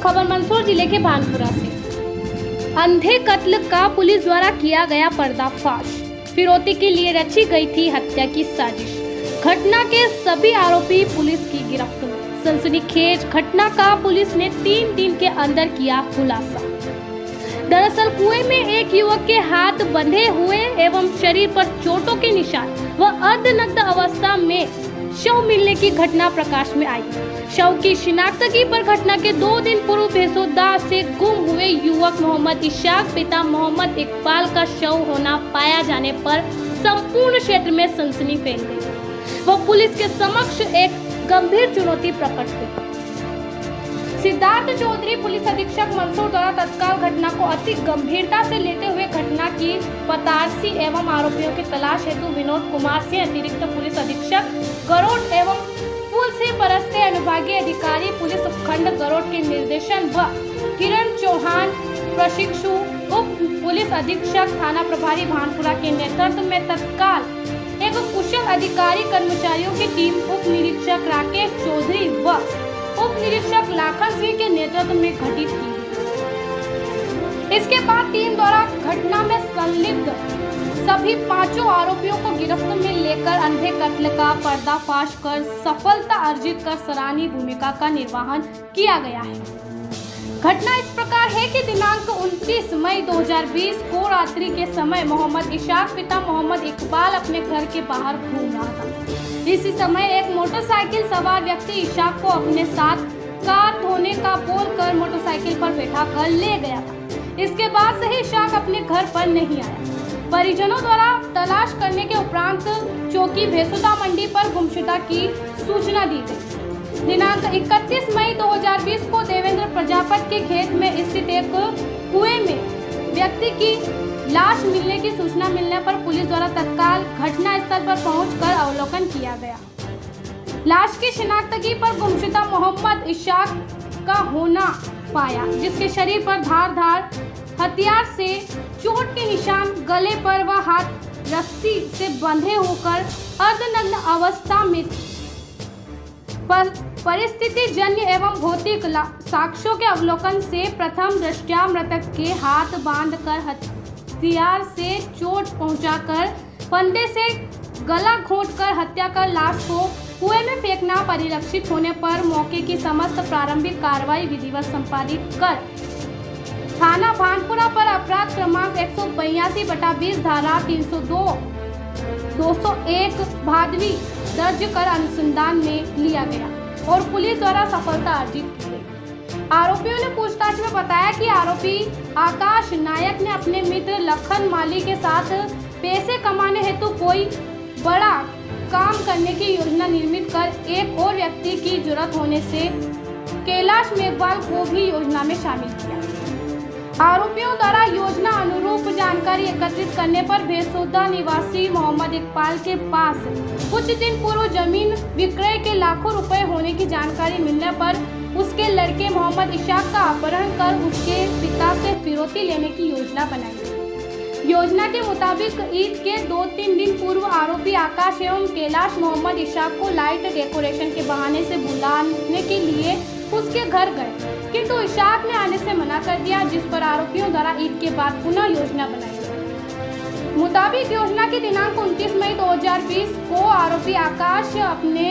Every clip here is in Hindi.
खबर मंदसौर जिले के भानपुरा से। अंधे कत्ल का पुलिस द्वारा किया गया पर्दाफाश। फिरौती के लिए रची गई थी हत्या की साजिश। घटना के सभी आरोपी पुलिस की गिरफ्त में। सनसनीखेज घटना का पुलिस ने 3 दिन के अंदर किया खुलासा। दरअसल कुएं में एक युवक के हाथ बंधे हुए एवं शरीर पर चोटों के निशान व अर्धनग्न अवस्था में शव मिलने की घटना प्रकाश में आई। शव की शिनाख्तगी पर घटना के 2 दिन पूर्व भेसोदा से गुम हुए युवक मोहम्मद इशाक पिता मोहम्मद इकबाल का शव होना पाया जाने पर संपूर्ण क्षेत्र में सनसनी फैल गई। वह पुलिस के समक्ष एक गंभीर चुनौती प्रकट हुई। सिद्धार्थ चौधरी पुलिस अधीक्षक मंदसौर द्वारा तत्काल घटना को अति गंभीरता से लेते हुए घटना की पतारसी एवं आरोपियों की तलाश हेतु विनोद कुमार सिंह अतिरिक्त पुलिस अधीक्षक गरोड एवं फूल से परस्ते अनुभागीय अधिकारी पुलिस उपखंड गरोड के निर्देशन व किरण चौहान प्रशिक्षु उप पुलिस अधीक्षक थाना प्रभारी भानपुरा के नेतृत्व में तत्काल एक कुशल अधिकारी कर्मचारियों की टीम उप निरीक्षक राकेश चौधरी व उप निरीक्षक लाखन सिंह के नेतृत्व में गठित की। इसके बाद टीम द्वारा घटना में संलिप्त सभी 5 आरोपियों को गिरफ्त में लेकर अंधे कत्ल का पर्दाफाश कर सफलता अर्जित कर सराहनीय भूमिका का निर्वहन किया गया है। घटना इस प्रकार है कि दिनांक 29 मई 2020 को रात्रि के समय मोहम्मद इशाक पिता मोहम्मद इकबाल अपने घर के बाहर घूम रहा था। इसी समय एक मोटरसाइकिल सवार व्यक्ति इशाक को अपने साथ कार धोने का बोलकर मोटरसाइकिल पर बैठा कर ले गया था। इसके बाद से ही इशाक अपने घर पर नहीं आया। परिजनों द्वारा तलाश करने के उपरांत चौकी भेसोदा मंडी पर गुमशुदा की सूचना दी गई। दिनांक 31 मई 2020 को देवेंद्र प्रजापत के खेत में स्थित एक कुएं में व्यक्ति की लाश मिलने की सूचना मिलने पर पुलिस द्वारा तत्काल घटना स्थल पर पहुंचकर अवलोकन किया गया। लाश की शिनाख्तगी पर गुमशुदा मोहम्मद इशाक का होना पाया, जिसके शरीर पर धारदार हथियार से चोट के निशान, गले पर व हाथ रस्सी से बंधे होकर अर्धनग्न अवस्था में परिस्थिति जन्य एवं भौतिक साक्ष्यों के अवलोकन से प्रथम दृष्टया मृतक के हाथ बांधकर हथियार से चोट पहुंचाकर फंदे से गला घोंटकर हत्या कर लाश को कुएं में फेंकना परिलक्षित होने पर मौके की समस्त प्रारंभिक कार्रवाई विधिवत संपादित कर थाना भानपुरा पर अपराध क्रमांक 182/20 धारा 302 201 भादवी दर्ज कर अनुसंधान में लिया गया और पुलिस द्वारा सफलता अर्जित की गई। आरोपियों ने पूछताछ में बताया कि आरोपी आकाश नायक ने अपने मित्र लखन माली के साथ पैसे कमाने हेतु कोई बड़ा काम करने की योजना निर्मित कर एक और व्यक्ति की जरूरत होने से कैलाश मेघवाल को भी योजना में शामिल किया। आरोपियों द्वारा योजना अनुरूप जानकारी एकत्रित करने पर भेसोदा निवासी मोहम्मद इकबाल के पास कुछ दिन पूर्व जमीन विक्रय के लाखों रुपए होने की जानकारी मिलने पर उसके लड़के मोहम्मद इशाक का अपहरण कर उसके पिता से फिरौती लेने की योजना बनाई। योजना के मुताबिक ईद के 2-3 दिन पूर्व आरोपी आकाश एवं कैलाश मोहम्मद इशाक को लाइट डेकोरेशन के बहाने से बुलाने के लिए उसके घर गए, किंतु इशाक ने आने से मना कर दिया, जिस पर आरोपियों द्वारा ईद के बाद पुनः योजना बनाई गई। मुताबिक योजना की दिनांक 29 मई 2020 को आरोपी आकाश अपने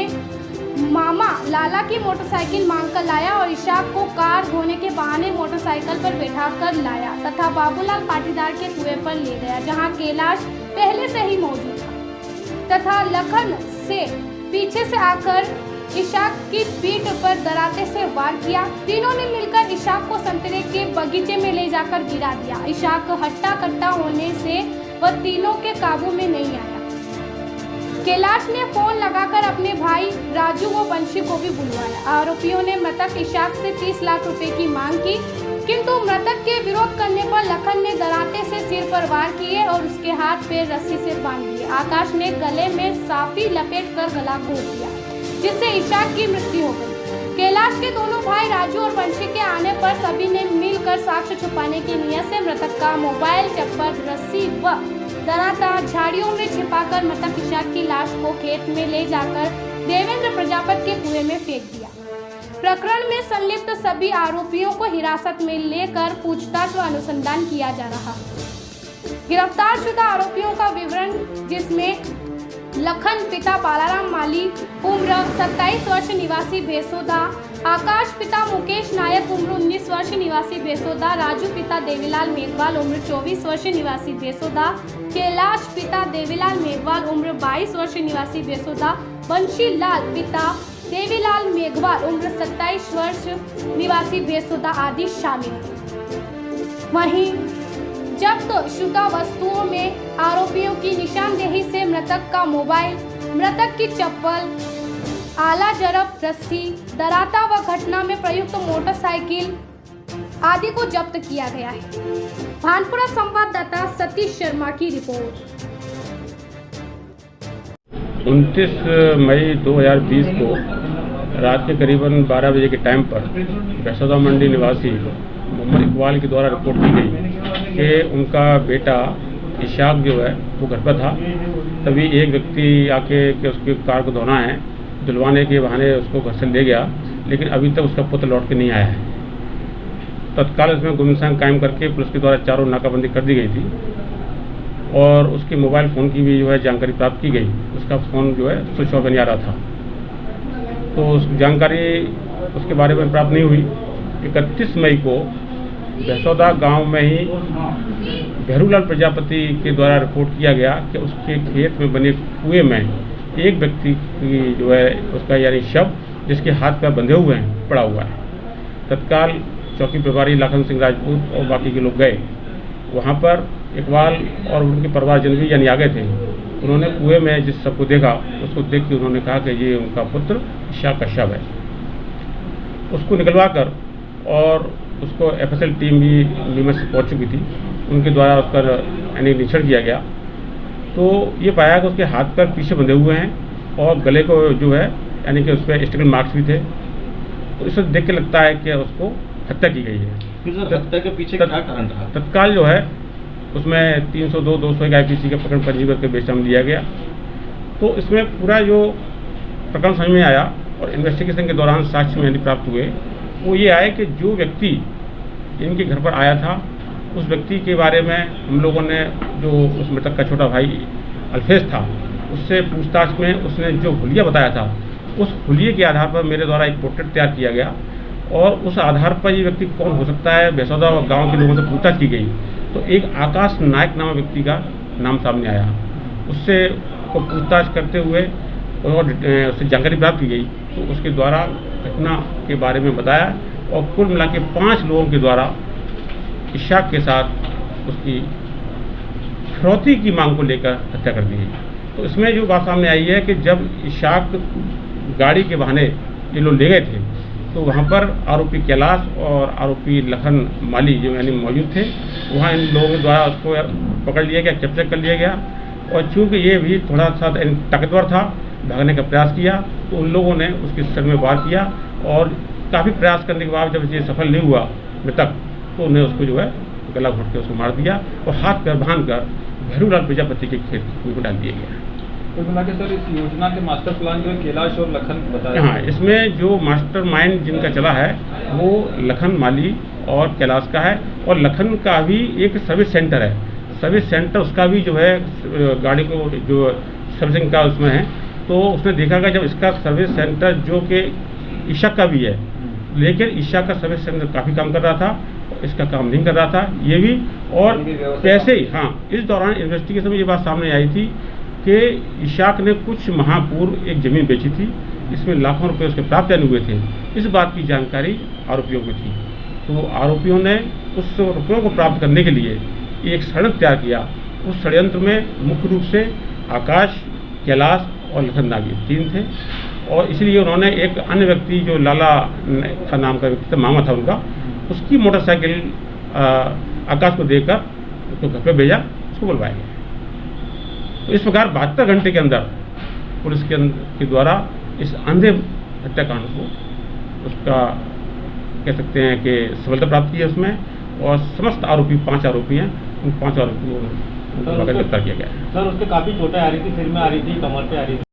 मामा लाला की मोटरसाइकिल मांगकर लाया और इशाक को कार धोने के बहाने मोटरसाइकिल पर बैठा कर लाया तथा बाबूलाल पाटीदार के कुएं पर ले गया, जहां कैलाश पहले से ही मौजूद था तथा लखन से पीछे से आकर इशाक की पीठ पर दराते से वार किया। तीनों ने मिलकर इशाक को संतरे के बगीचे में ले जाकर गिरा दिया। इशाक हट्टा कट्टा होने से वह तीनों के काबू में नहीं आया। कैलाश ने फोन लगाकर अपने भाई राजू व बंशी को भी बुलवाया। आरोपियों ने मृतक इशाक से 30 लाख रुपए की मांग की, किंतु मृतक के विरोध करने पर लखन ने दराते से सिर पर वार किए और उसके हाथ पैर रस्सी से बांध दिए। आकाश ने गले में साफी लपेट कर गला घोट दिया, जिससे इशाक की मृत्यु हो गई। कैलाश के दोनों भाई राजू और बंशी के आने पर सभी ने मिलकर साक्ष्य छुपाने की नियत से मृतक का मोबाइल, चप्पल, रस्सी व दराता झाड़ियों में छिपाकर मृतक इशाक की लाश को खेत में ले जाकर देवेंद्र प्रजापत के कुएं में फेंक दिया। प्रकरण में संलिप्त सभी आरोपियों को हिरासत में लेकर पूछताछ व अनुसंधान किया जा रहा है। गिरफ्तारशुदा आरोपियों का विवरण, जिसमें लखन पिता बालाराम माली उम्र 27 वर्ष निवासी भेसोदा, आकाश पिता मुकेश नायक उम्र 19 वर्ष निवासी भेसोदा, राजू पिता देवीलाल मेघवाल उम्र 24 वर्ष निवासी भेसोदा, कैलाश पिता देवीलाल मेघवाल उम्र 22 वर्ष निवासी भेसोदा, बंशी लाल पिता देवीलाल मेघवाल उम्र 27 वर्ष निवासी भेसोदा आदि शामिल हैं। वहीं जब्त शुदा वस्तुओं में आरोपियों की निशानदेही से मृतक का मोबाइल, मृतक की चप्पल, आला जरब रस्सी, दराता व घटना में प्रयुक्त मोटरसाइकिल आदि को जब्त किया गया है। भानपुरा संवाददाता सतीश शर्मा की रिपोर्ट। 29 मई 2020 को रात के करीबन 12 बजे के टाइम पर भेसोदा मंडी निवासी मोहम्मद इकबाल के द्वारा रिपोर्ट की गई कि उनका बेटा इशाक जो है वो घर पर था। तभी एक व्यक्ति आके कि उसकी कार को धोना है, धुलवाने के बहाने उसको घर से ले गया, लेकिन अभी तक उसका पुत्र लौट के नहीं आया है। तत्काल इसमें गुमनाम कायम करके पुलिस के द्वारा चारों नाकाबंदी कर दी गई थी और उसके मोबाइल फ़ोन की भी जो है जानकारी प्राप्त की गई। उसका फ़ोन जो है स्विच ऑफ नहीं आ रहा था, तो उस जानकारी उसके बारे में प्राप्त नहीं हुई। 31 मई को भेसोदा गांव में ही भैरूलाल प्रजापति के द्वारा रिपोर्ट किया गया कि उसके खेत में बने कुएं में एक व्यक्ति की जो है उसका यानी शव, जिसके हाथ पैर बंधे हुए हैं, पड़ा हुआ है। तत्काल चौकी प्रभारी लखन सिंह राजपूत और बाकी के लोग गए वहाँ पर। इकबाल और उनके परिवारजन भी यानी आ गए थे। उन्होंने कुएं में जिस सबको देखा, उसको देख के उन्होंने कहा कि ये उनका पुत्र इशाक का शव है। उसको निकलवा कर और उसको FSL टीम भी नीमच से पहुँच चुकी थी, उनके द्वारा उसका यानी निरीक्षण किया गया तो ये पाया कि उसके हाथ पैर पीछे बंधे हुए हैं और गले को जो है यानी कि उस पर स्टिकल मार्क्स भी थे। तो इसे देख के लगता है कि उसको हत्या की गई है। हत्या के पीछे क्या कारण रहा? तत्काल जो है उसमें 302, 201 IPC का प्रकरण पंजीबद्ध के बेशम दिया गया। तो इसमें पूरा जो प्रकरण समझ में आया और इन्वेस्टिगेशन के दौरान साक्ष्य में प्राप्त हुए वो ये आए कि जो व्यक्ति इनके घर पर आया था, उस व्यक्ति के बारे में हम लोगों ने, जो उस मृतक का छोटा भाई अल्फेज था, उससे पूछताछ में उसने जो हुलिया बताया था, उस हुलिये के आधार पर मेरे द्वारा एक पोर्ट्रेट तैयार किया गया और उस आधार पर ये व्यक्ति कौन हो सकता है, भेसोदा और गाँव के लोगों से पूछताछ की गई तो एक आकाश नायक नामक व्यक्ति का नाम सामने आया। उससे को पूछताछ करते हुए और उससे जानकारी प्राप्त की गई तो उसके द्वारा घटना के बारे में बताया और कुल मिला के 5 लोगों के द्वारा इशाक के साथ उसकी फिरौती की मांग को लेकर हत्या कर दी गई। तो इसमें जो बात सामने आई है कि जब इशाक गाड़ी के बहाने ये लोग ले गए थे तो वहाँ पर आरोपी कैलाश और आरोपी लखन माली जो यानी मौजूद थे, वहाँ इन लोगों के द्वारा उसको पकड़ लिया गया, कैप्चर कर लिया गया। और चूँकि ये भी थोड़ा सा ताकतवर था, भागने का प्रयास किया तो उन लोगों ने उसके सिर में वार किया और काफ़ी प्रयास करने के बाद जब ये सफल नहीं हुआ मृतक, तो उन्हें उसको जो है गला घोट के उसको मार दिया और हाथ पैर बांध कर भैरूलाल प्रजापति के खेत में डाल दिया गया। तो सर इस योजना के मास्टर प्लान जो है कैलाश और लखन बताया। हाँ, इसमें जो मास्टर माइंड जिनका चला है वो लखन माली और कैलाश का है और लखन का भी एक सर्विस सेंटर है। सर्विस सेंटर उसका भी जो है गाड़ी को जो सर्विसिंग का उसमें है, तो उसने देखा कि जब इसका सर्विस सेंटर जो कि इशाक का भी है, लेकिन इशाक का सर्विस सेंटर काफ़ी काम कर रहा था, इसका काम नहीं कर रहा था ये भी। और पैसे ही, हाँ, इस दौरान इन्वेस्टिगेशन में ये बात सामने आई थी कि इशाक ने कुछ माह पूर्व एक ज़मीन बेची थी, इसमें लाखों रुपए उसके प्राप्त हुए थे। इस बात की जानकारी आरोपियों को थी, तो आरोपियों ने उस रुपयों को प्राप्त करने के लिए एक षड्यंत्र तैयार किया। उस षड्यंत्र में मुख्य रूप से आकाश, कैलाश और लखन नागी 3 थे और इसलिए उन्होंने एक अन्य व्यक्ति जो लाला था नाम का व्यक्ति था, मामा था उनका, उसकी मोटरसाइकिल आकाश को देकर उसको घर पर भेजा, उसको बुलवाया गया। तो इस प्रकार 72 घंटे के अंदर पुलिस के द्वारा इस अंधे हत्याकांड को उसका कह सकते हैं कि सफलता प्राप्त की है उसमें, और समस्त आरोपी 5 आरोपी हैं, उन 5 आरोपियों को गिरफ्तार किया गया है। सर उसके काफ़ी चोटें आ रही थी, सिर में आ रही थी, कमर पे आ रही थी।